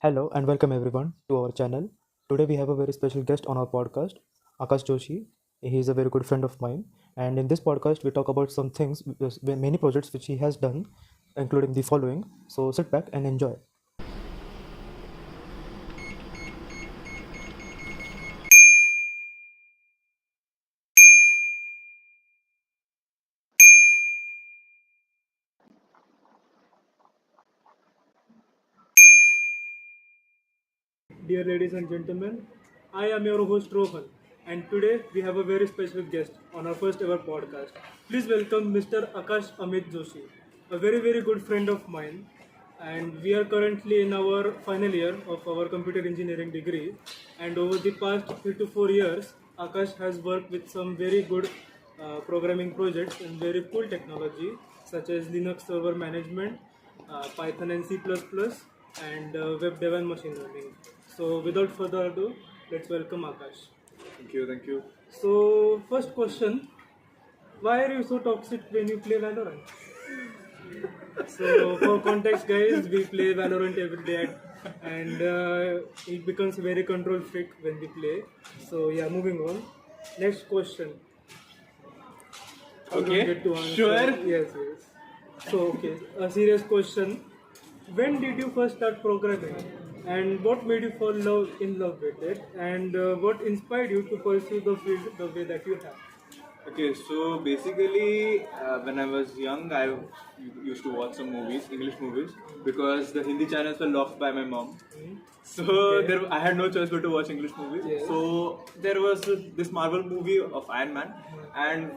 Hello and welcome everyone to our channel. Today we have a very special guest on our podcast, Akash Joshi. He is a very good friend of mine, and in this podcast we talk about some things, many projects which he has done, including the following. So sit back and enjoy. Dear ladies and gentlemen, I am your host Rohan, and today we have a very special guest on our first ever podcast. Please welcome Mr. Akash Amit Joshi, a very good friend of mine, and we are currently in our final year of our computer engineering degree. And over the past 3 to 4 years, Akash has worked with some very good programming projects and very cool technology such as Linux server management, Python and C++, and web dev and machine learning. So without further ado, let's welcome Akash. Thank you, thank you. So first question, why are you so toxic when you play Valorant? So for context guys, we play Valorant every day and it becomes very control freak when we play. So yeah, moving on. Next question. You don't Okay, get to answer. sure. Yes. So okay, a serious question. When did you first start programming? And what made you fall in love with it? And what inspired you to pursue the field the way that you have? Okay, so basically, when I was young, I used to watch some movies, English movies, because the Hindi channels were locked by my mom. So I had no choice but to watch English movies. Yes. So there was this Marvel movie of Iron Man, and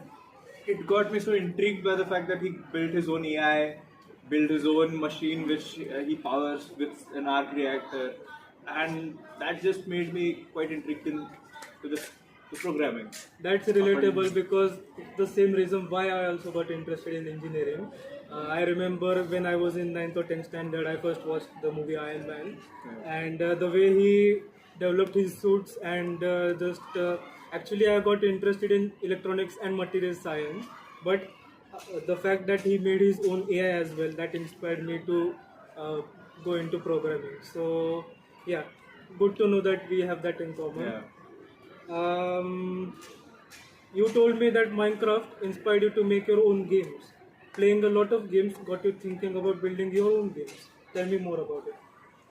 it got me so intrigued by the fact that he built his own AI, built his own machine which he powers with an arc reactor, and that just made me quite intrigued to the programming. That's relatable because it's the same reason why I also got interested in engineering. I remember when I was in 9th or 10th standard, I first watched the movie Iron Man, and the way he developed his suits and actually I got interested in electronics and material science, but the fact that he made his own AI as well, that inspired me to uh, go into programming. So yeah, good to know that we have that in common. Yeah. You told me that Minecraft inspired you to make your own games. Playing a lot of games got you thinking about building your own games. Tell me more about it.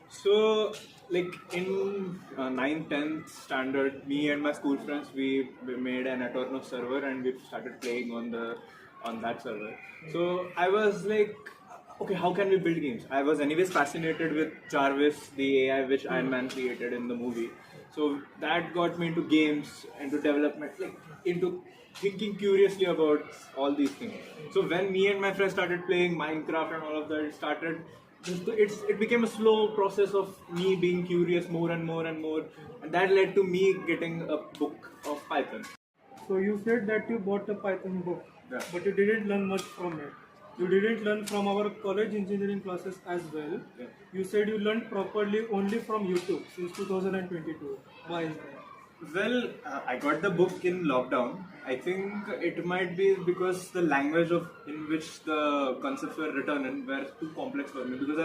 So, like in 9th, 10th standard, me and my school friends, we made an Atorno server and we started playing on that server. So I was like, okay, how can we build games? I was anyways fascinated with Jarvis, the AI which Iron Man created in the movie. So that got me into games, into development, like into thinking curiously about all these things. So when me and my friends started playing Minecraft and all of that, it became a slow process of me being curious more and more and more, and that led to me getting a book of Python. So you said that you bought a Python book, Yeah. but you didn't learn much from it. You didn't learn from our college engineering classes as well. Yeah. You said you learned properly only from YouTube since 2022. Why is that? Well, I got the book in lockdown. I think it might be because the language in which the concepts were written in were too complex for me, because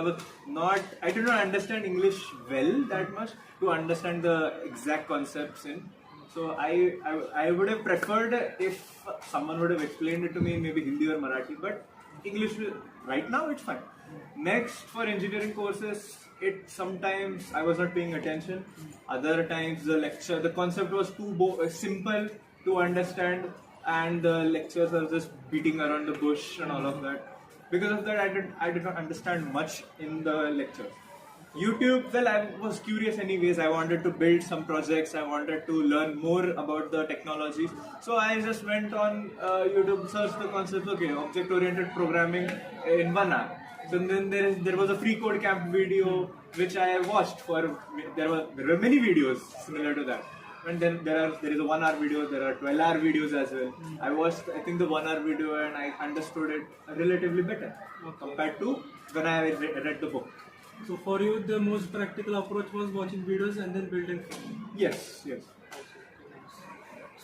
I did not understand English well that much to understand the exact concepts in. So I would have preferred if someone would have explained it to me in maybe Hindi or Marathi, but English right now it's fine. Next, for engineering courses, it sometimes I was not paying attention. Other times the concept was too simple to understand, and the lectures are just beating around the bush and all of that. Because of that, I did not understand much in the lecture. YouTube, well, I was curious anyways. I wanted to build some projects. I wanted to learn more about the technologies. So I just went on YouTube, searched the concept, okay, object-oriented programming in 1 hour. So then there was a free code camp video which I watched for. There were many videos similar to that. And then there is a 1 hour video. There are 12-hour videos as well. I watched I think the 1 hour video and I understood it relatively better compared to when I read the book. So for you, the most practical approach was watching videos and then building from. Yes.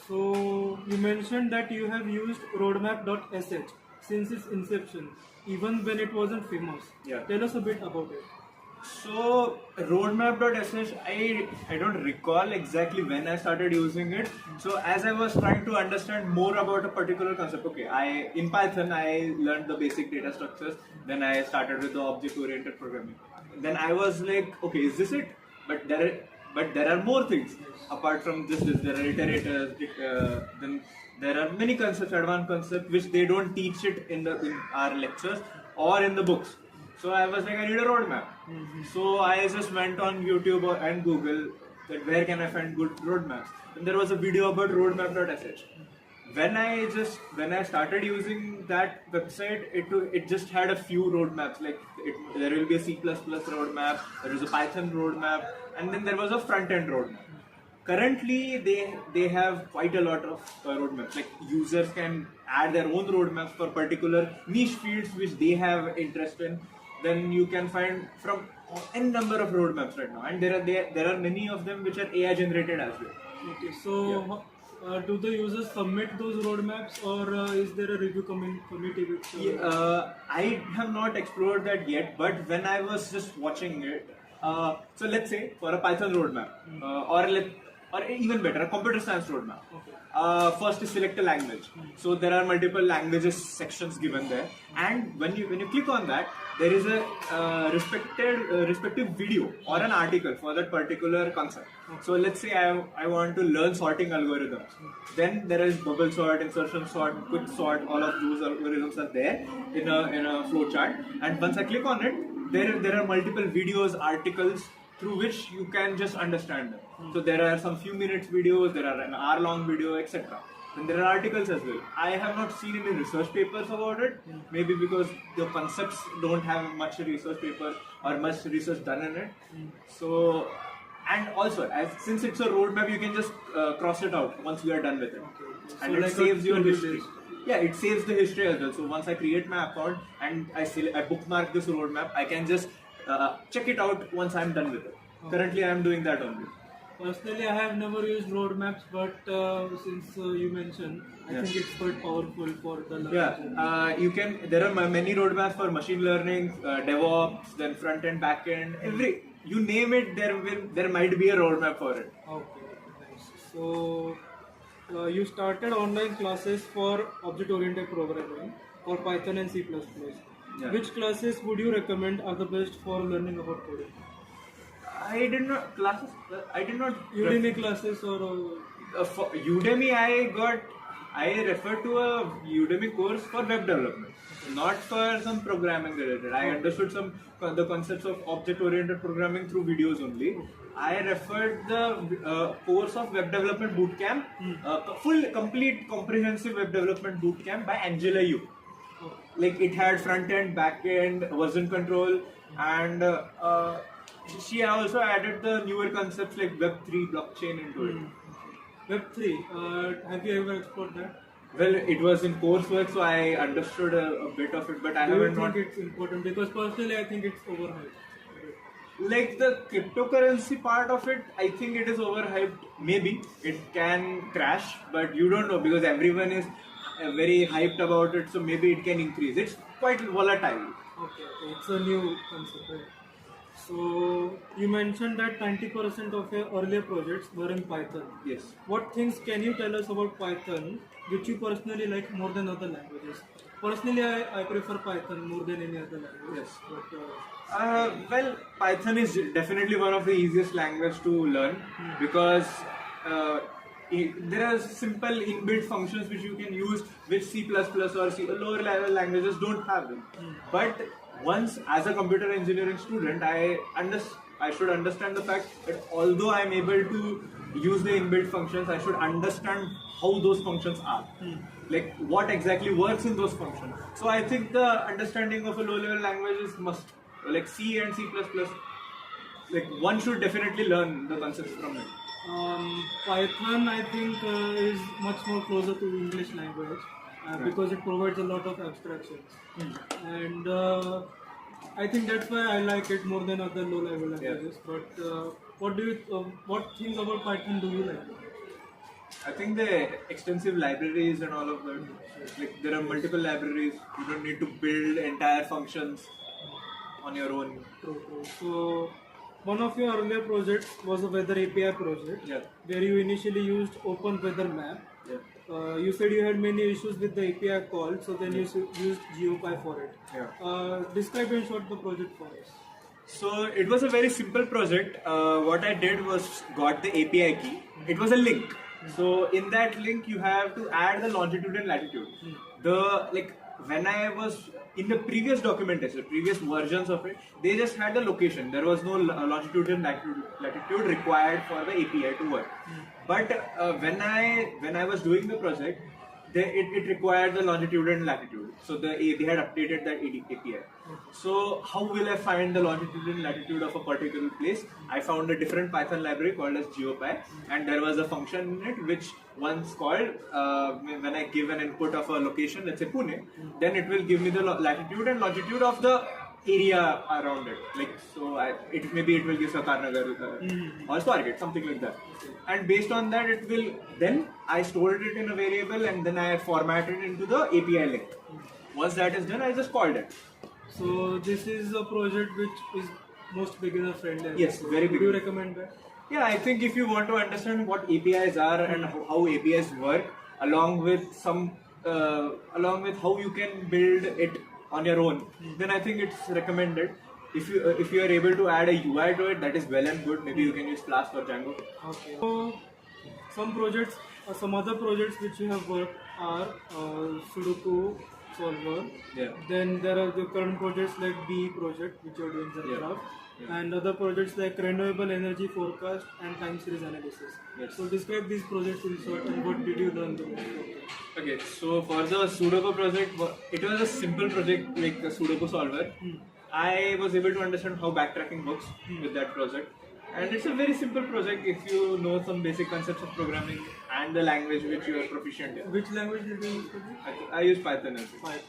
So you mentioned that you have used roadmap.sh since its inception, even when it wasn't famous. Yeah. Tell us a bit about it. So roadmap.sh, I don't recall exactly when I started using it. So as I was trying to understand more about a particular concept, okay, I in Python I learned the basic data structures. Then I started with the object-oriented programming. Then I was like, okay, is this it? But there are more things apart from this. There are iterators. Then there are many concepts, advanced concepts, which they don't teach it in our lectures or in the books. So I was like, I need a roadmap. So I just went on YouTube and Google that where can I find good roadmaps. And there was a video about roadmap.sh. When I started using that website, it just had a few roadmaps. Like there will be a C++ roadmap, there is a Python roadmap, and then there was a front end roadmap. Currently, they have quite a lot of roadmaps. Like users can add their own roadmaps for particular niche fields which they have interest in. Then you can find from n number of roadmaps right now, and there are many of them which are AI generated as well. Okay, so do the users submit those roadmaps, or is there a review committee? I have not explored that yet, but when I was just watching it, so let's say for a Python roadmap, or even better, a computer science roadmap. Okay. First is select a language. So there are multiple languages sections given there, and when you click on that, there is a respective video or an article for that particular concept. So let's say I want to learn sorting algorithms. Then there is bubble sort, insertion sort, quick sort. All of those algorithms are there in a flowchart. And once I click on it, there are multiple videos, articles through which you can just understand them. So there are some few minutes videos, there are an hour-long video, etc. Then there are articles as well. I have not seen any research papers about it, maybe because the concepts don't have much research paper or much research done in it. So, and also, since it's a roadmap, you can just cross it out once you are done with it. Okay. And So it like saves a your to-do history. list. Yeah, it saves the history as well. So once I create my account and I bookmark this roadmap, I can just check it out once I'm done with it. Currently, I'm doing that only. Personally, I have never used roadmaps, but since you mentioned, I Yeah. think it's quite powerful for the learning. Yeah, you can. There are many roadmaps for machine learning, DevOps, then front end, back end. You name it, there might be a roadmap for it. Okay, nice. So you started online classes for object-oriented programming for Python and C++. Yeah. Which classes would you recommend are the best for learning about coding? I did not classes. I did not. Udemy classes or For Udemy, I referred to a Udemy course for web development, not for some programming related. I understood the concepts of object-oriented programming through videos only. I referred the course of web development bootcamp, full, complete, comprehensive web development bootcamp by Angela Yu. Like it had front end, back end, version control, and she also added the newer concepts like Web3, blockchain into it. Web3. Have you ever explored that? Well, it was in coursework, so I understood a bit of it, but I Do you haven't think not. it's important? Because personally, I think it's overhyped. Like the cryptocurrency part of it, I think it is overhyped. Maybe it can crash, but you don't know because everyone is very hyped about it, so maybe it can increase. It's quite volatile. Okay, it's a new concept, right? So you mentioned that 90% of your earlier projects were in Python. Yes. What things can you tell us about Python which you personally like more than other languages? Personally, I prefer Python more than any other language. Yes. But, Well, Python is definitely one of the easiest language to learn because there are simple inbuilt functions which you can use which C++ or lower level languages don't have them. But once as a computer engineering student, I should understand the fact that although I am able to use the inbuilt functions, I should understand how those functions are. Like what exactly works in those functions. So I think the understanding of a low level language is must. Like C and C++, like one should definitely learn the concepts from it. Python, I think, is much more closer to English language because it provides a lot of abstractions, and I think that's why I like it more than other low-level languages. But what things about Python do you like? I think the extensive libraries and all of that. Like there are multiple libraries. You don't need to build entire functions. on your own. True, true. So, one of your earlier projects was a weather API project, Yeah. where you initially used Open Weather Map. Yeah. You said you had many issues with the API call, so then you used GeoPy for it. Yeah. Describe in short the project for us. So it was a very simple project. What I did was got the API key. It was a link. So in that link you have to add the longitude and latitude. When I was in the previous documentation, previous versions of it, they just had the location. There was no longitude and latitude required for the API to work. But when I was doing the project, it required the longitude and latitude. So they had updated that API. So how will I find the longitude and latitude of a particular place? I found a different Python library called as GeoPy, and there was a function in it which once called when I give an input of a location, let's say Pune, then it will give me the latitude and longitude of the area around it. Maybe it will give Sakarnagar or Swargate, something like that. And based on that, then I stored it in a variable and then I formatted it into the API link. Once that is done, I just called it. So this is a project which is most beginner friendly. Yes, very Would you beginner. recommend that? Yeah, I think if you want to understand what APIs are and how APIs work, along with how you can build it on your own, then I think it's recommended. If you are able to add a UI to it, that is well and good. Maybe you can use Flask or Django. Okay. So some other projects which you have worked are Sudoku solver. Yeah. Then there are the current projects like BE project which you are doing Zengraph. Yeah. And other projects like renewable energy forecast and time series analysis. Yes. So describe these projects in short and what did you learn the most? Okay, so for the Sudoku project, it was a simple project like the Sudoku solver. I was able to understand how backtracking works with that project. And it's a very simple project if you know some basic concepts of programming and the language which you are proficient in. Which language did you use for this? I use Python as well. Python.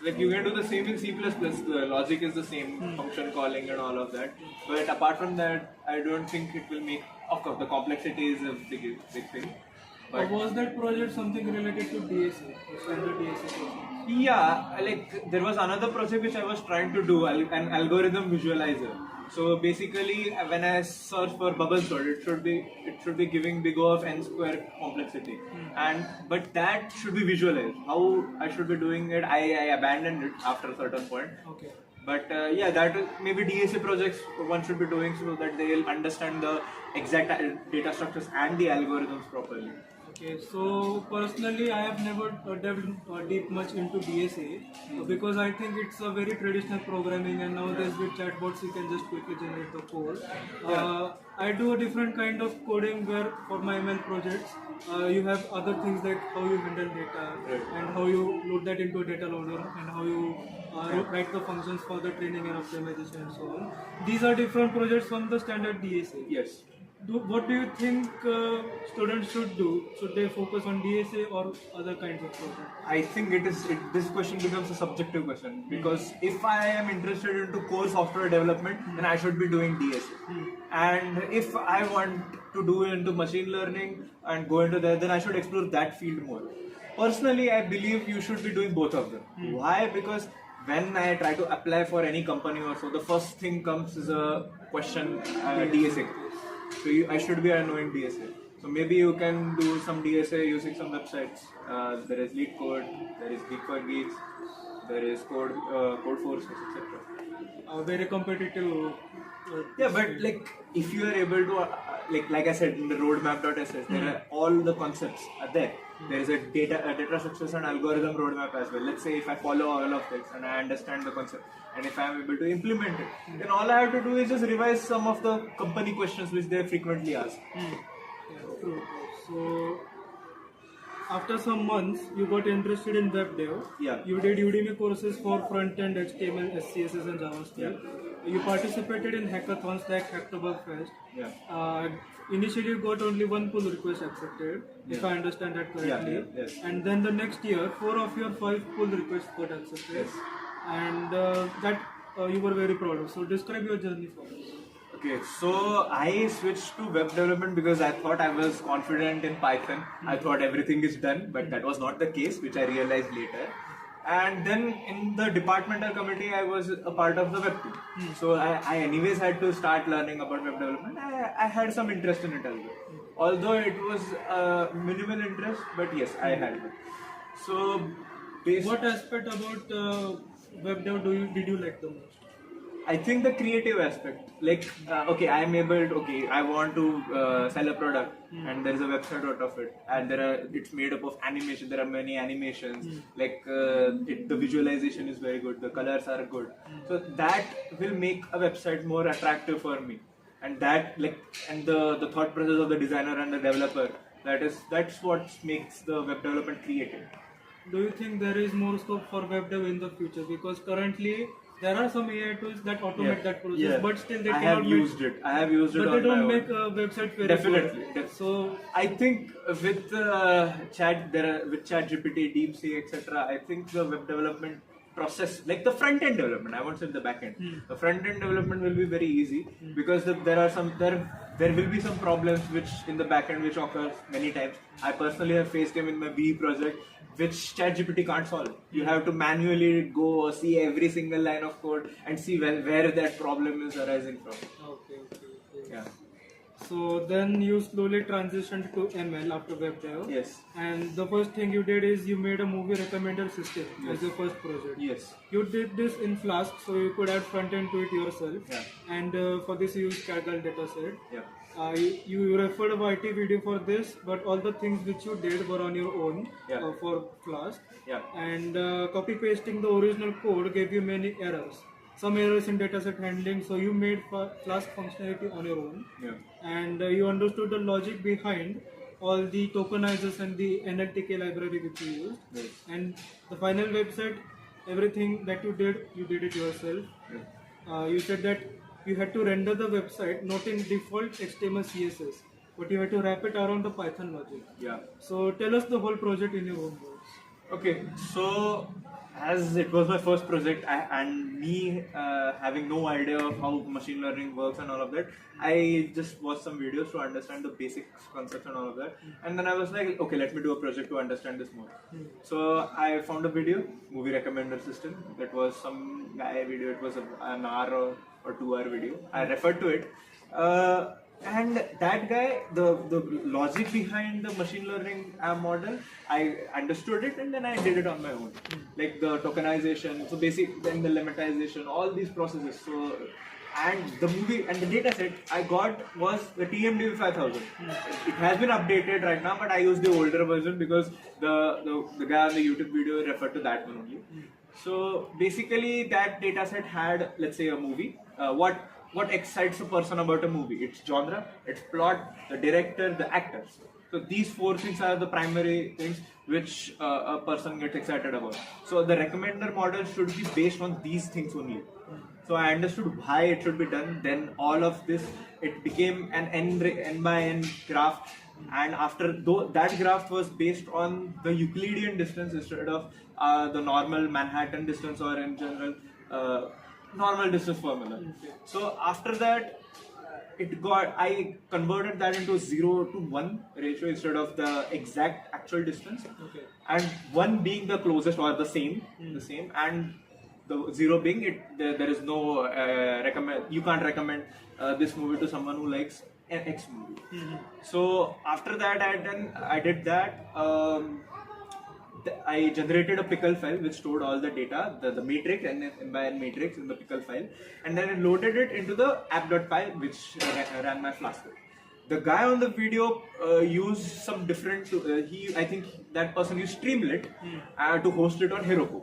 Like you can do the same in C++, the logic is the same, function calling and all of that. But apart from that, I don't think it will make, of course the complexity is a big thing. But Was that project something related to DSA, standard DSA project? yeah, like there was another project which I was trying to do, an algorithm visualizer. So basically, when I search for bubble sort, it should be giving big O of n square complexity, but that should be visualized. How I should be doing it, I abandoned it after a certain point. Okay. But maybe DSA projects one should be doing so that they'll understand the exact data structures and the algorithms properly. Okay, so personally, I have never delved deep much into DSA because I think it's a very traditional programming, and nowadays with chatbots you can just quickly generate the code. I do a different kind of coding where for my ML projects you have other things like how you handle data and how you load that into a data loader and how you write the functions for the training and optimization and so on. These are different projects from the standard DSA. Yes. What do you think students should do? Should they focus on DSA or other kinds of projects? I think this question becomes a subjective question because if I am interested into core software development, then I should be doing DSA. And if I want to do into machine learning and go into that, then I should explore that field more. Personally, I believe you should be doing both of them. Why? Because when I try to apply for any company or so, the first thing comes is a question DSA. So I should be knowing DSA. So maybe you can do some DSA using some websites. There is LeetCode, there is Geek for Geeks, there is Codeforce, etc. Very competitive. Yeah, but like if you are able to, like I said in the roadmap.ss, there are all the concepts are there. There is a data structures and algorithm roadmap as well. Let's say if I follow all of this and I understand the concept, and if I am able to implement it, then all I have to do is just revise some of the company questions which they frequently ask. Yeah, true. So after some months, you got interested in web dev. Yeah. You did Udemy courses for front-end HTML, CSS, and JavaScript. You participated in hackathons like Hacktoberfest. Yeah. Initially, you got only one pull request accepted, if I understand that correctly. Yes. And then the next year, 4 of your 5 pull requests got accepted. Yes. And that you were very proud of. So describe your journey for us. Okay, so I switched to web development because I thought I was confident in Python. I thought everything is done, but that was not the case, which I realized later. And then in the departmental committee, I was a part of the web team. So I anyways had to start learning about web development. I had some interest in it as well. Although it was minimal interest, but yes, I had it. So, What aspect about web dev did you like the most? I think the creative aspect, like okay, I am able to, okay, I want to sell a product, and there is a website out of it, and it's made up of animation. There are many animations, like the visualization is very good, the colors are good, so that will make a website more attractive for me, and that and the thought process of the designer and the developer, that's what makes the web development creative. Do you think there is more scope for web dev in the future? Because currently there are some AI tools that automate that process, but still they I cannot have used it. I have used it. but on they don't my make own. a website very Definitely. good. So I think with with ChatGPT, DeepSeek, etc. I think the web development process, like the front end development, I won't say the back end. The front end development will be very easy because there will be some problems which in the back end which occurs many times. I personally have faced them in my BE project, which ChatGPT can't solve. You have to manually go see every single line of code and see where that problem is arising from. okay. Yeah. So then you slowly transitioned to ML after web dev. Yes. And the first thing you did is you made a movie recommender system Yes. as your first project. Yes. You did this in Flask, so you could add front end to it yourself. Yeah. And for this you used Kaggle dataset. Yeah. You referred a YT video for this, but all the things which you did were on your own for Flask. Yeah. And copy pasting the original code gave you many errors. Some errors in dataset handling, so you made Flask functionality on your own. Yeah. And you understood the logic behind all the tokenizers and the NLTK library which you used. Yes. And the final website, everything that you did it yourself. You said that you had to render the website not in default HTML CSS, but you had to wrap it around the Python logic. Yeah. So tell us the whole project in your own words. Okay, so as it was my first project and me having no idea of how machine learning works and all of that, I just watched some videos to understand the basic concepts and all of that. And then I was like, okay, let me do a project to understand this more. So I found a video, movie recommender system. That was some guy video. It was an hour or 2 hour video. I referred to it. And that guy, the logic behind the machine learning model, I understood it and then I did it on my own. Like the tokenization, so then the lemmatization, all these processes. So, and the movie and the dataset I got was the TMDB 5000. It has been updated right now, but I used the older version because the guy on the YouTube video referred to that one only. So basically, that dataset had, let's say, a movie. What excites a person about a movie? Its genre, its plot, the director, the actors. So these 4 things are the primary things which a person gets excited about. So the recommender model should be based on these things only. So I understood why it should be done. Then all of this, it became an n by n graph. And after that graph was based on the Euclidean distance instead of the normal Manhattan distance or in general normal distance formula. So after that, I converted that into 0 to 1 ratio instead of the exact actual distance, and 1 being the closest or the same, and the 0 being there is no you can't recommend this movie to someone who likes an X movie. So after that, I did that. I generated a pickle file which stored all the data, the matrix and n by n matrix in the pickle file, and then I loaded it into the app.py which ran my Flask. The guy on the video used some different. I think that person used Streamlit to host it on Heroku.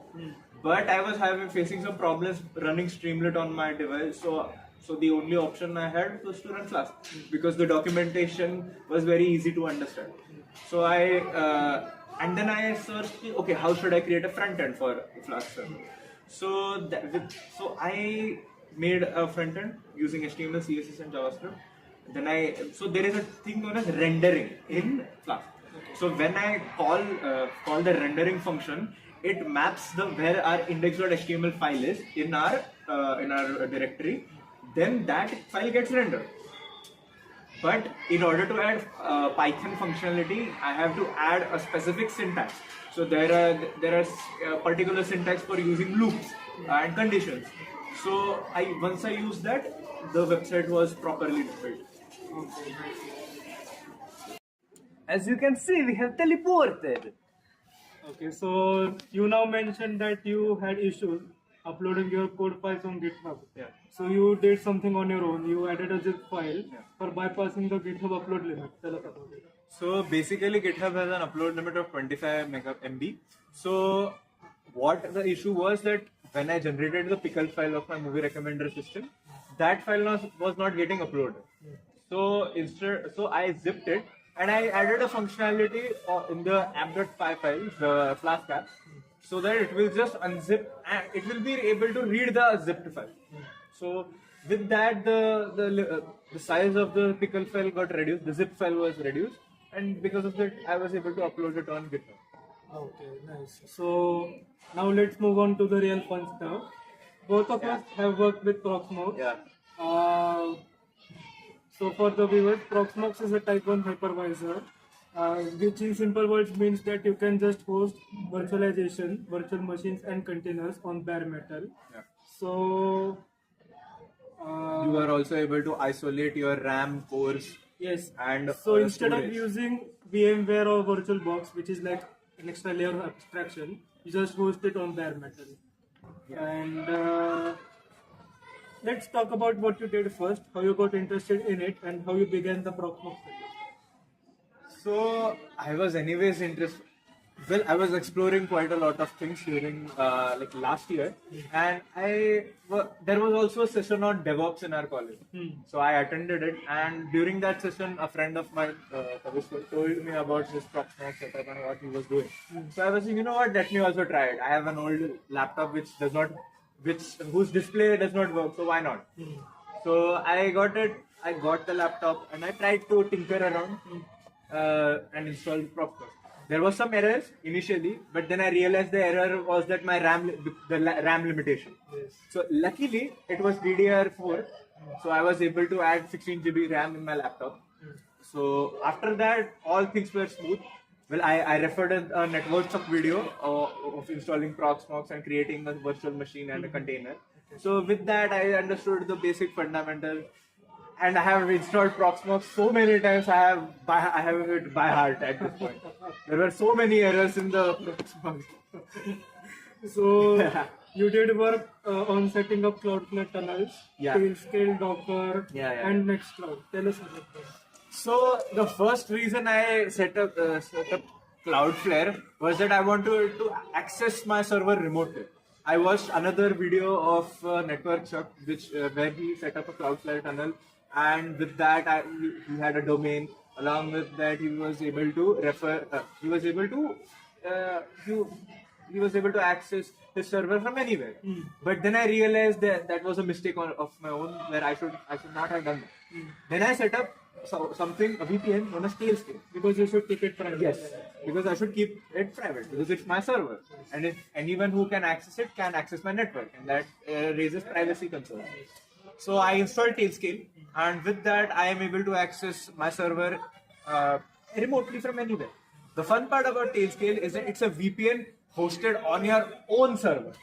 But I was facing some problems running Streamlit on my device, so the only option I had was to run Flask because the documentation was very easy to understand. So and then I searched, okay, how should I create a front end for Flask server? So I made a front end using HTML, CSS, and JavaScript. Then so there is a thing known as rendering in Flask. So when I call the rendering function, it maps where our index.html file is in our directory. Then that file gets rendered. But in order to add Python functionality, I have to add a specific syntax. So there are particular syntax for using loops and conditions. So once I used that, the website was properly built. As you can see, we have teleported. Okay, so you now mentioned that you had issues uploading your code files on GitHub. Yeah. So you did something on your own. You added a zip file Yeah. for bypassing the GitHub upload limit. Tell us about it. So basically, GitHub has an upload limit of 25 MB. So what the issue was that when I generated the pickle file of my movie recommender system, that file was not getting uploaded. So I zipped it and I added a functionality in the app.py file, the Flask app, so that it will just unzip and it will be able to read the zipped file. So with that, the size of the pickle file got reduced, the zip file was reduced, and because of that, I was able to upload it on GitHub. Okay, nice. So now let's move on to the real fun stuff. Both of us have worked with Proxmox. Yeah. So for the viewers, Proxmox is a type 1 hypervisor, which in simple words means that you can just host virtualization, virtual machines and containers on bare metal. Yeah. So You are also able to isolate your RAM cores. yes, And so instead of storage. using VMware or VirtualBox, which is like an extra layer of abstraction, you just host it on bare metal. And let's talk about what you did first, how you got interested in it, and how you began the Proxmox study. So I was anyways interested. Well, I was exploring quite a lot of things during like last year, and there was also a session on DevOps in our college. So I attended it, and during that session, a friend of mine, Tavish, told me about this Proxmox setup and what he was doing. So I was saying, you know what? Let me also try it. I have an old laptop whose display does not work, so why not? So I got it. I got the laptop, and I tried to tinker around and install Proxmox. There was some errors initially, but then I realized the error was that my RAM limitation. Yes. So luckily it was DDR4, so I was able to add 16 GB RAM in my laptop. So after that, all things were smooth. Well, I referred a NetworkSuck video of installing Proxmox and creating a virtual machine and a container. So with that, I understood the basic fundamental. And I have installed Proxmox so many times. I have it by heart at this point. There were so many errors in the Proxmox. So you did work on setting up Cloudflare tunnels, Yeah. Tailscale, Docker, Yeah. and Nextcloud. Tell us about that. So the first reason I set up Cloudflare was that I wanted to access my server remotely. I watched another video of NetworkSuck, where he set up a Cloudflare tunnel, and with that he had a domain. Along with that, he was able to he was able to access his server from anywhere. But then I realized that was a mistake of my own, where I should not have done that. Then I set up a VPN known as Tailscale. Because you should keep it private. Yes, because I should keep it private because it's my server, and if anyone who can access it can access my network, and that raises privacy concerns. So I installed Tailscale, and with that I am able to access my server remotely from anywhere. The fun part about Tailscale is that it's a VPN hosted on your own server.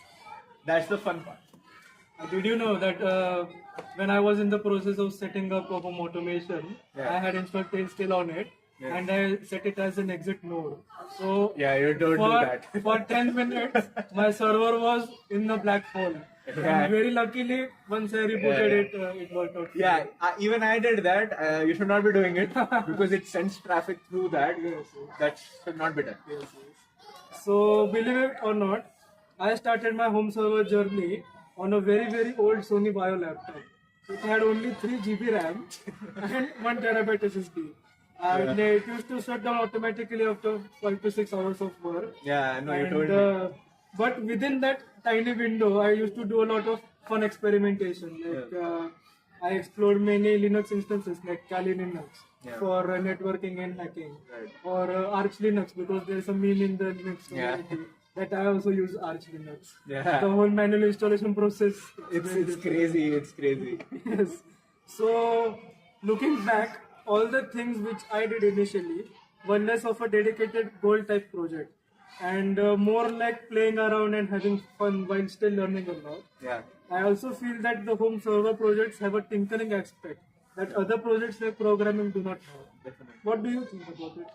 That's the fun part. Did you know that when I was in the process of setting up of automation, Yeah. I had installed Tailscale on it, Yeah. and I set it as an exit node. So Yeah, you don't do that. for 10 minutes, my server was in the black hole. Yeah. And very luckily, once I rebooted it, it worked out. Yeah, even I did that. You should not be doing it because it sends traffic through that. That should not be done. Yes, yes. So, believe it or not, I started my home server journey on a very, very old Sony Vaio laptop. It had only 3 GB RAM and 1 terabyte SSD. And it used to shut down automatically after 5 to 6 hours of work. Yeah, no, you And, told me. But within that tiny window, I used to do a lot of fun experimentation. Like I explored many Linux instances like Kali Linux for networking and hacking, Right. or Arch Linux because there's a meme in the Linux community that I also use Arch Linux. Yeah. The whole manual installation process. It's crazy. It's crazy. Yes. So looking back, all the things which I did initially were less of a dedicated goal type project and more like playing around and having fun while still learning a lot. Yeah. I also feel that the home server projects have a tinkering aspect that other projects like programming do not have. Definitely. What do you think about it?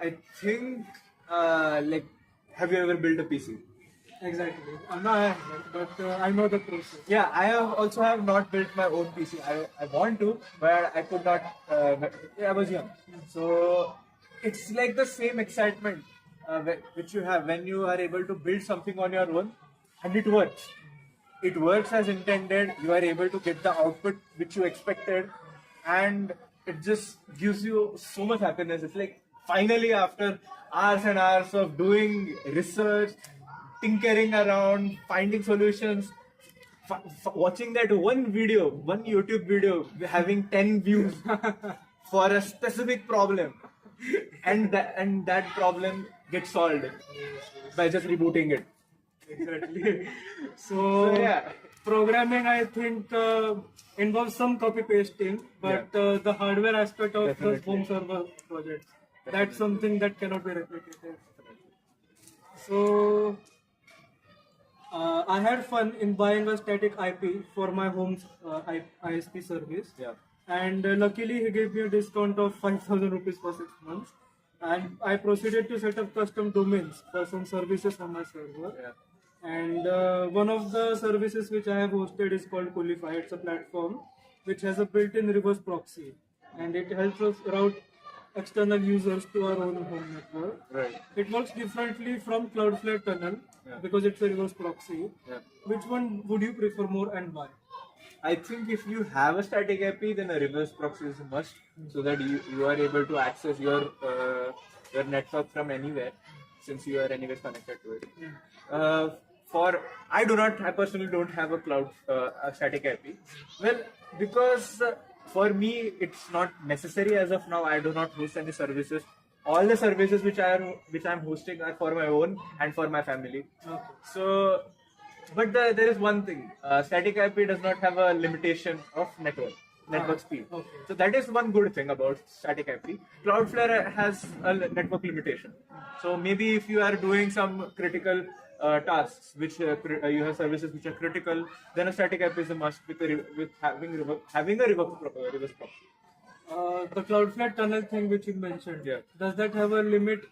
I think, like, have you ever built a PC? Exactly. No, I haven't, but I know the process. Yeah, I have not built my own PC. I want to, but I could not. I was young, so it's like the same excitement which you have when you are able to build something on your own, and it works. It works as intended. You are able to get the output which you expected, and it just gives you so much happiness. It's like finally, after hours and hours of doing research, tinkering around, finding solutions, watching that one video, one YouTube video having 10 views for a specific problem, and that problem gets solved by just rebooting it. Exactly. So, yeah. Programming, I think, involves some copy pasting, but the hardware aspect of Definitely. the home server project, that's something that cannot be replicated. So, I had fun in buying a static IP for my home's ISP service. Yeah. And luckily, he gave me a discount of 5,000 rupees for 6 months. And I proceeded to set up custom domains for some services on my server. Yeah. And one of the services which I have hosted is called Coolify. It's a platform which has a built-in reverse proxy, and it helps us route external users to our own home network. Right. It works differently from Cloudflare Tunnel because it's a reverse proxy. Yeah. Which one would you prefer more and why? I think if you have a static IP, then a reverse proxy is a must, so that you are able to access your network from anywhere, since you are anywhere connected to it. I personally don't have a static IP. Well, because for me it's not necessary as of now. I do not host any services. All the services which I'm hosting are for my own and for my family. Okay. So, but there is one thing. Static IP does not have a limitation of network speed. Okay. So that is one good thing about static IP. Cloudflare has a network limitation. So maybe if you are doing some critical tasks, which you have services which are critical, then a static IP is a must with having a reverse proxy. The Cloudflare tunnel thing which you mentioned, Yeah. does that have a limit,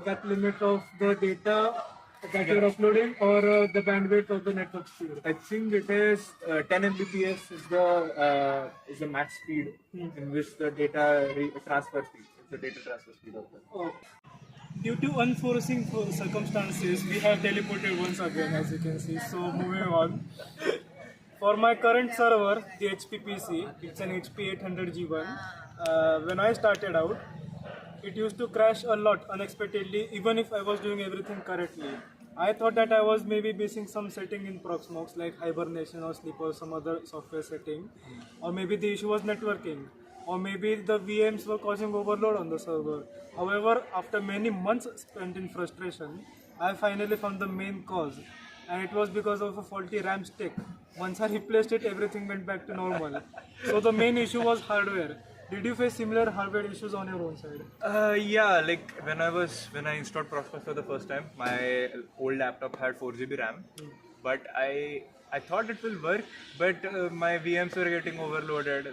cap limit of the data that you're uploading, or the bandwidth of the network speed? I think it is 10 Mbps is the max speed in which the data transfer speed. It's the data transfer speed of that. Oh. Due to unforeseen circumstances, we have teleported once again, as you can see. So moving on. For my current server, the HP PC, it's an HP 800G1. When I started out, it used to crash a lot unexpectedly, even if I was doing everything correctly. I thought that I was maybe missing some setting in Proxmox like hibernation or sleep or some other software setting, or maybe the issue was networking, or maybe the VMs were causing overload on the server. However, after many months spent in frustration, I finally found the main cause, and it was because of a faulty RAM stick. Once I replaced it, everything went back to normal. So the main issue was hardware. Did you face similar hardware issues on your own side? Yeah, like when I installed Proxmox for the first time, my old laptop had 4 GB RAM, but I thought it will work, but my VMs were getting overloaded,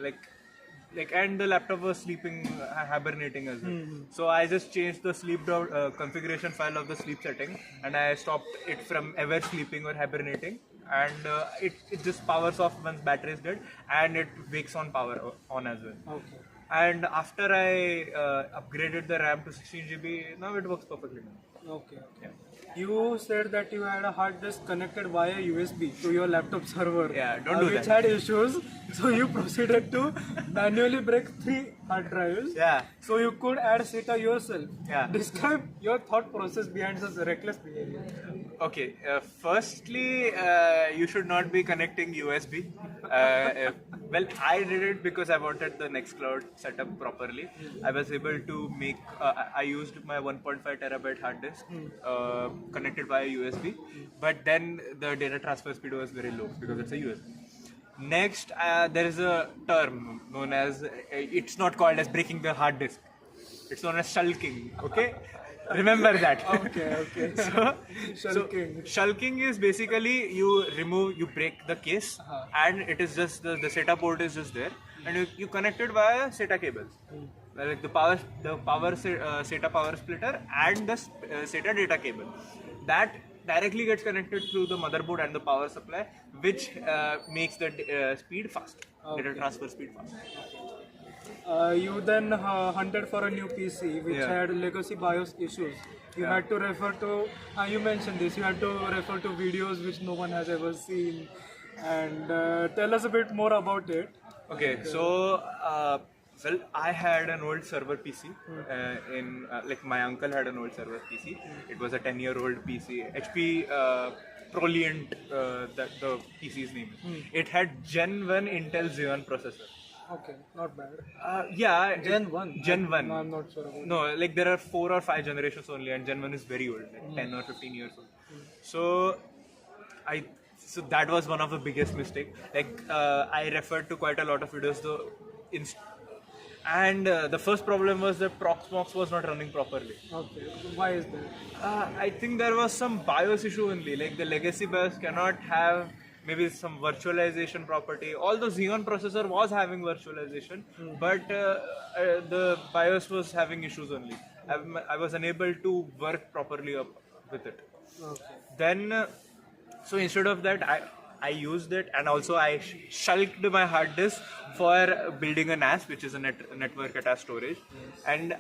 and the laptop was sleeping, hibernating as well. So I just changed the sleep configuration file of the sleep setting, and I stopped it from ever sleeping or hibernating, and it just powers off once battery is dead, and it wakes on power on as well. Okay. And after I upgraded the RAM to 16 GB, now it works perfectly. Okay. Yeah. You said that you had a hard disk connected via USB to your laptop server. Yeah, don't do which that. had issues. So you proceeded to manually break 3 hard drives. Yeah. So you could add SATA yourself. Yeah. Describe your thought process behind such reckless behavior. Okay, firstly, you should not be connecting USB. Well, I did it because I wanted the Nextcloud setup properly. I was able to make, I used my 1.5 terabyte hard disk connected via USB, but then the data transfer speed was very low because it's a USB. Next, there is a term known as, it's not called as breaking the hard disk. It's known as shulking. Okay, remember that. Okay. so, Shulking. So, shulking is basically you break the case, and it is just the SATA port is just there, and you connect it via SATA cables. Like the SATA power splitter and the SATA data cable. That directly gets connected through the motherboard and the power supply, which makes the speed fast, data transfer speed fast. You then hunted for a new PC which Yeah. had legacy BIOS issues. You had to refer to, you mentioned this, you had to refer to videos which no one has ever seen. And tell us a bit more about it. Okay, so well, I had an old server PC. Like my uncle had an old server PC. It was a 10-year-old PC, HP Proliant, that the PC's name is. It had Gen 1 Intel Xeon processor. Okay, not bad. Yeah, Gen 1? Gen 1. No, I'm not sure about it. No, like there are 4 or 5 generations only, and Gen 1 is very old, like 10 or 15 years old. So, so that was one of the biggest mistake. Like I referred to quite a lot of videos, though, and the first problem was that Proxmox was not running properly. Okay, why is that? I think there was some BIOS issue only. Like the legacy BIOS cannot have maybe some virtualization property. Although Xeon processor was having virtualization, but the BIOS was having issues only. I was unable to work properly up with it. Okay. Then, so instead of that, I used it, and also I shulked my hard disk for building a NAS, which is a network attached storage, and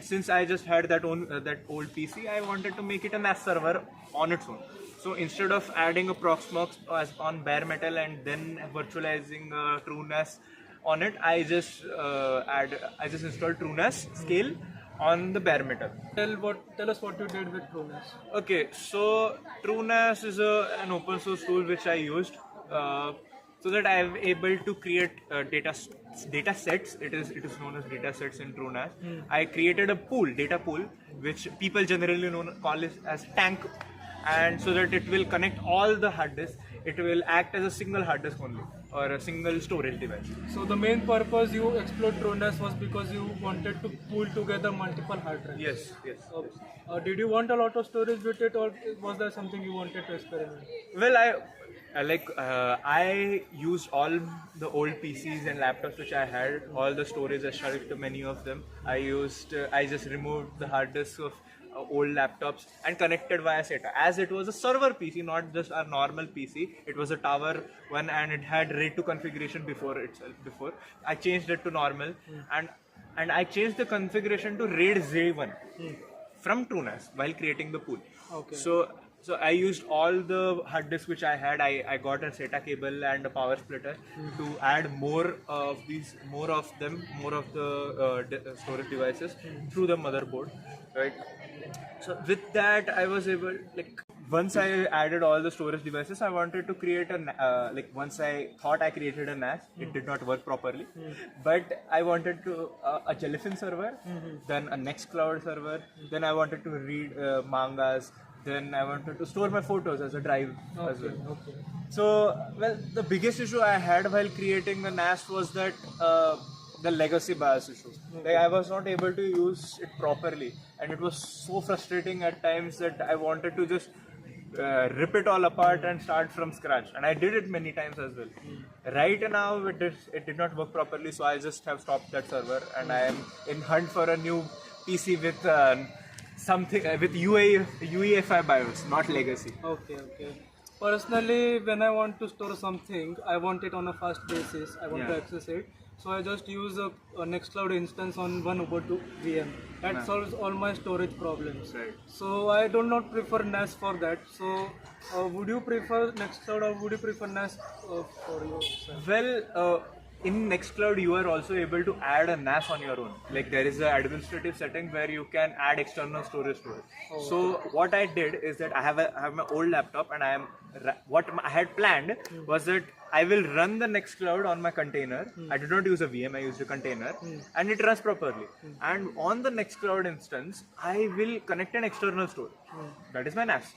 since I just had that old PC, I wanted to make it a NAS server on its own. So instead of adding a Proxmox as on bare metal and then virtualizing TrueNAS on it, I just installed TrueNAS scale on the bare metal. Tell us what you did with TrueNAS. Okay, so TrueNAS is an open source tool which I used so that I am able to create data sets. It is known as data sets in TrueNAS. I created a data pool, which people generally call it as tank, and so that it will connect all the hard disks. It will act as a single hard disk only, or a single storage device. So the main purpose you explored TrueNAS was because you wanted to pool together multiple hard drives. Yes. Did you want a lot of storage with it, or was there something you wanted to experiment? Well, I used all the old PCs and laptops which I had, all the storage. I shulked many of them. I just removed the hard disks of old laptops and connected via SATA. As it was a server PC, not just a normal PC, it was a tower one, and it had RAID 2 configuration before. I changed it to normal, and I changed the configuration to RAID Z1 from TrueNAS while creating the pool. Okay. So I used all the hard disks which I had. I got a SATA cable and a power splitter to add more of the storage devices through the motherboard, right? So with that, I was able, once I added all the storage devices, I wanted to create once I thought I created a NAS, it did not work properly, but I wanted to a Jellyfin server, then a Nextcloud server, then I wanted to read mangas, then I wanted to store my photos as a drive as well. Okay. So, well, the biggest issue I had while creating the NAS was that the legacy BIOS issue. Like, I was not able to use it properly, and it was so frustrating at times that I wanted to just rip it all apart and start from scratch. And I did it many times as well. Right now, it did not work properly, so I just have stopped that server, and I am in hunt for a new PC with something with UEFI BIOS, not legacy. Okay. Personally, when I want to store something, I want it on a fast basis. I want to access it. So I just use a Nextcloud instance on one Ubuntu VM. That solves all my storage problems. Right. So I do not prefer NAS for that. So would you prefer Nextcloud or would you prefer NAS for yourself? Well, in Nextcloud, you are also able to add a NAS on your own. Like, there is an administrative setting where you can add external storage to it. So what I did is that I have my old laptop, and what I had planned was that I will run the Nextcloud on my container. I did not use a VM, I used a container, and it runs properly. And on the Nextcloud instance, I will connect an external storage. That is my NAS.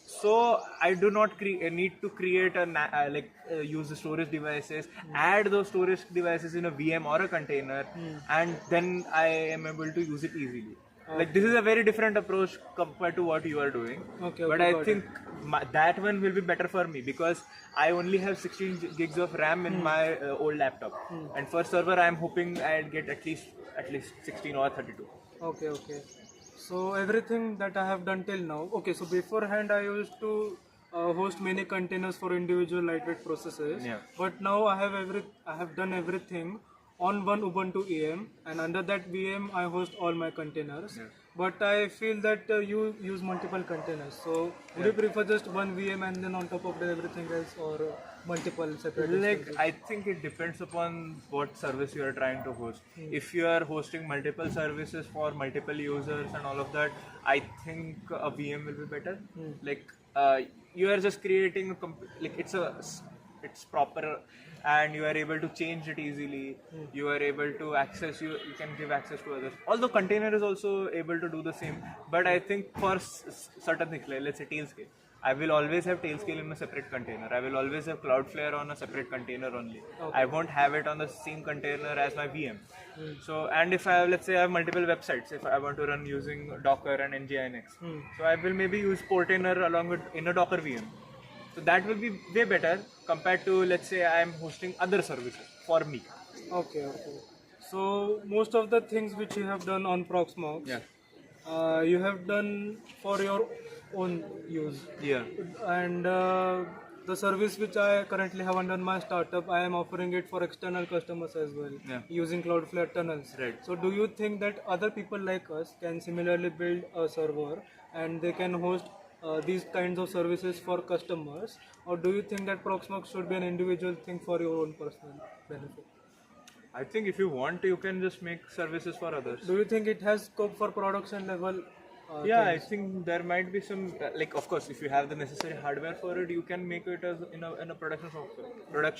So I do not need to create use the storage devices, add those storage devices in a VM or a container, and then I am able to use it easily. Like this is a very different approach compared to what you are doing. Okay, But okay, I got think that one will be better for me because I only have 16 gigs of RAM in my old laptop, and for server I am hoping I'll get at least 16 or 32. Okay, okay. So everything that I have done till now. Okay, so beforehand I used to host many containers for individual lightweight processes. Yeah. But now I have done everything on one Ubuntu EM, and under that VM I host all my containers. Yeah. But I feel that you use multiple containers. So would you prefer just one VM and then on top of that everything else, or multiple separate Like instances? I think it depends upon what service you are trying to host. If you are hosting multiple services for multiple users and all of that, I think a VM will be better. Like you are just creating like it's proper, and you are able to change it easily. You are able to you can give access to others. Although container is also able to do the same, but I think for certain things, like let's say Tailscale, I will always have Tailscale in a separate container. I will always have Cloudflare on a separate container only. I won't have it on the same container as my VM. So, and if I have, let's say I have multiple websites, if I want to run using Docker and NGINX, so I will maybe use Portainer along with in a Docker VM. So that will be way better compared to, let's say I am hosting other services for me. Okay, okay. So most of the things which you have done on Proxmox, you have done for your own use. Yeah. And the service which I currently have under my startup, I am offering it for external customers as well, Yeah. using Cloudflare tunnels. Right. So do you think that other people like us can similarly build a server and they can host these kinds of services for customers, or do you think that Proxmox should be an individual thing for your own personal benefit? I think if you want, you can just make services for others. Do you think it has scope for production level? Yeah, I think there might be some like, of course, if you have the necessary hardware for it, you can make it as in a production software,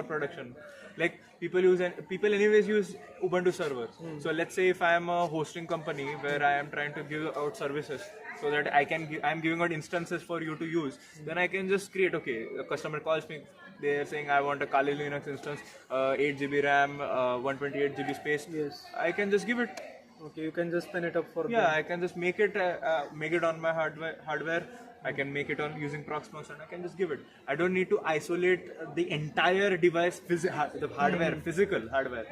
production. Like people anyways use Ubuntu servers. So let's say if I am a hosting company where I am trying to give out services, so that I'm giving out instances for you to use, then I can just create. Okay, a customer calls me. They are saying I want a Kali Linux instance, 8 GB RAM, 128 GB space. Yes. I can just give it. Okay, you can just spin it up for Yeah, I can just make it on my hardware. I can make it on using Proxmox, and I can just give it. I don't need to isolate the entire device, the hardware, physical hardware,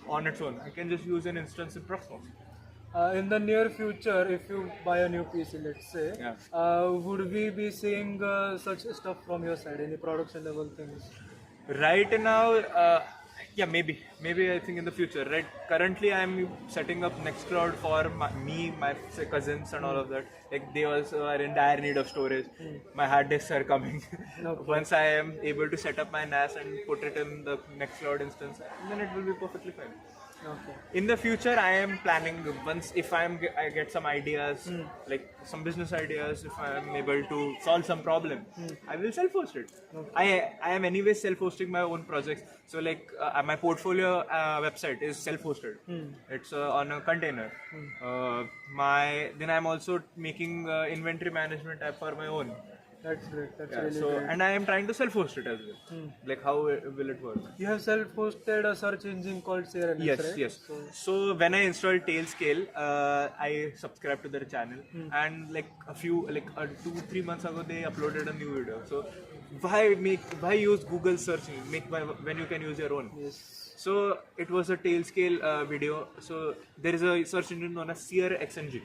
on its own. I can just use an instance in Proxmox. In the near future, if you buy a new PC, let's say, would we be seeing such stuff from your side, any production level things? Right now, yeah, maybe I think in the future. Right, currently I'm setting up Nextcloud for my cousins and all of that. Like they also are in dire need of storage. My hard disks are coming. Once I am able to set up my NAS and put it in the Nextcloud instance, then it will be perfectly fine. Okay. In the future, I am planning once if I get some ideas, like some business ideas, if I am able to solve some problem, I will self-host it. I am anyway self-hosting my own projects. So like my portfolio website is self-hosted. It's on a container. Then I'm also making inventory management app for my own. That's great. That's Yeah, really so great. and I am trying to self-host it as well. Like how will it work? You have self-hosted a search engine called CRNS, Yes, right? yes. So when I installed Tailscale, I subscribed to their channel, and like 2-3 months ago they uploaded a new video. So why use Google search when you can use your own? Yes. So it was a Tailscale video. So there is a search engine known as CRXNG.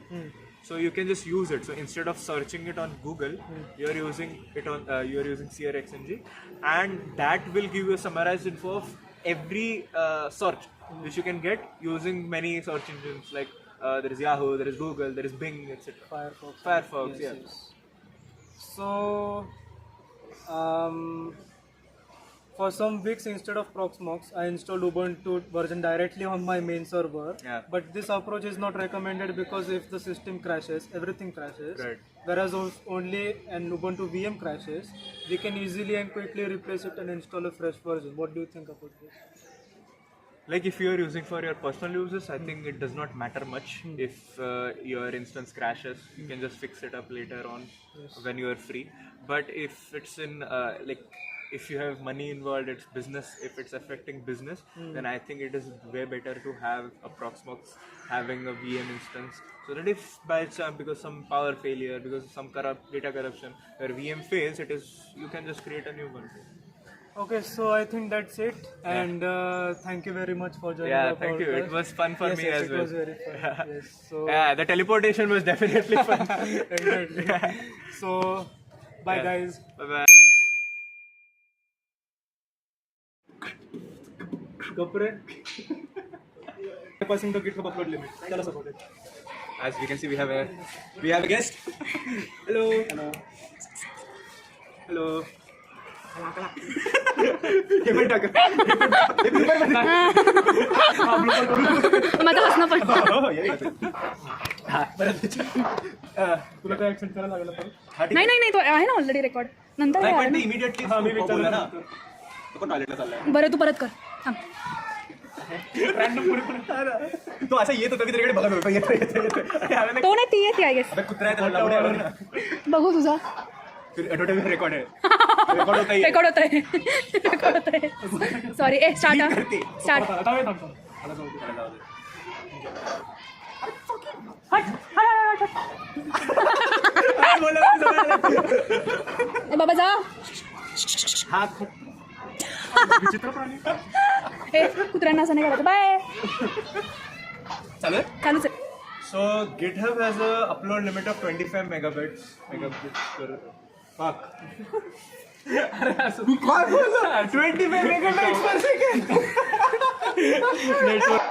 So you can just use it. So instead of searching it on Google, you're using CRXNG, and that will give you a summarized info of every search which you can get using many search engines. Like there is Yahoo, there is Google, there is Bing, etc. Firefox, Yes, yeah. yes. So, for some weeks instead of Proxmox, I installed Ubuntu version directly on my main server. Yeah. But this approach is not recommended because if the system crashes, everything crashes. Right. Whereas only an Ubuntu VM crashes, we can easily and quickly replace it and install a fresh version. What do you think about this? Like if you're using for your personal uses, I think it does not matter much if your instance crashes. You can just fix it up later on when you are free. But if it's in like if you have money involved, it's business. If it's affecting business, then I think it is way better to have a Proxmox having a VM instance, so that if by chance because some power failure, because some data corruption, where VM fails, it is you can just create a new one. Okay, so I think that's it. And thank you very much for joining. Yeah, our thank you. podcast. It was fun for Yes, me yes, as it well. was very fun. Yes. So Yeah, the teleportation was definitely fun. exactly. So bye, guys. Bye bye. Gopre. Passing the GitHub upload limit. Tell us about it. As we can see, we have a guest. Hello. Hello. Hello. माझं हसणं पण तुला काय accent करायला लागलं पण? नाही नाही नाही तो आहे ना ऑलरेडी रेकॉर्ड नंतर हे आहे ना. इमिडिएटली हा, मी विचारलं ना. नंतर. तो टॉयलेटला चाललाय. बरं तू परत कर थांब. तो असं येत होता, मी त्याकडे बघत होतो. येतोय. तो नाही ती येते आय गेस. कुत्रा आहे त्याला लावून आहे ना. बघू तुझा ॲडव्हर्टाइजमेंट रेकॉर्ड आहे. रेकॉर्ड होता येईल. रेकॉर्ड होत आहे रेकॉर्ड होत आहे सॉरी स्टार्ट स्टार्ट आता थांब, थांब, थांब. आता जाऊ दे. बाबा जा विचित्र प्राणी. हे कुत्र्यांना असं नाही करायचं बाय चालू आहे? चालूच आहे. So GitHub has a upload limit of 25 megabits per fuck. 25 megabytes per second. Network.